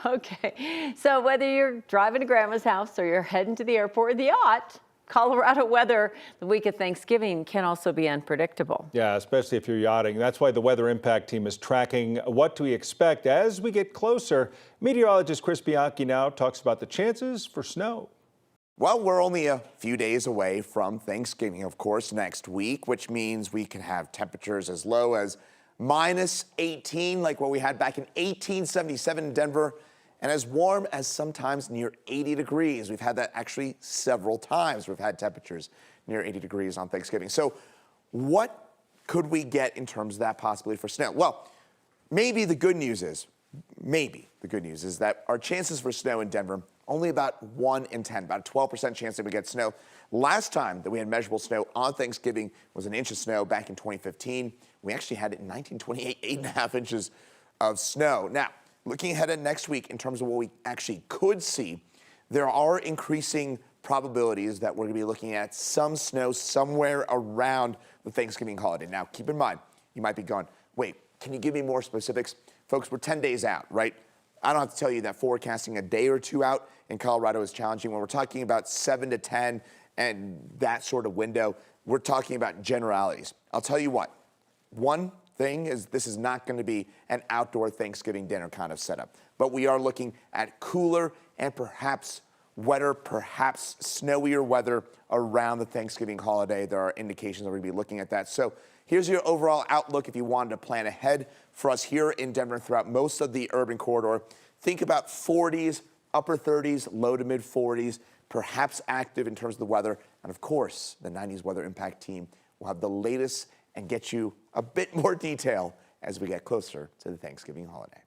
Okay, so whether you're driving to grandma's house or you're heading to the airport with the yacht, Colorado weather the week of Thanksgiving can also be unpredictable. Yeah, especially if you're yachting. That's why the Weather Impact Team is tracking what to expect as we get closer. Meteorologist Chris Bianchi now talks about the chances for snow. Well, we're only a few days away from Thanksgiving, of course, next week, which means we can have temperatures as low as -18, like what we had back in 1877 in Denver, and as warm as sometimes near 80 degrees. We've had that actually several times. We've had temperatures near 80 degrees on Thanksgiving. So what could we get in terms of that possibility for snow? Well, maybe the good news is that our chances for snow in Denver, only about 1 in 10, about a 12% chance that we get snow. Last time that we had measurable snow on Thanksgiving was an inch of snow back in 2015. We actually had it in 1928, 8.5 inches of snow. Now, looking ahead at next week in terms of what we actually could see, there are increasing probabilities that we're going to be looking at some snow somewhere around the Thanksgiving holiday. Now, keep in mind, you might be going, wait, can you give me more specifics? Folks, we're 10 days out, right? I don't have to tell you that forecasting a day or two out in Colorado is challenging. When we're talking about 7 to 10 and that sort of window, we're talking about generalities. I'll tell you what, one thing is this is not going to be an outdoor Thanksgiving dinner kind of setup, but we are looking at cooler and perhaps wetter, perhaps snowier weather around the Thanksgiving holiday. There are indications that we're going to be looking at that. So here's your overall outlook if you wanted to plan ahead for us here in Denver throughout most of the urban corridor. Think about 40s, upper 30s, low to mid 40s, perhaps active in terms of the weather. And of course, the 90s Weather Impact Team will have the latest and get you a bit more detail as we get closer to the Thanksgiving holiday.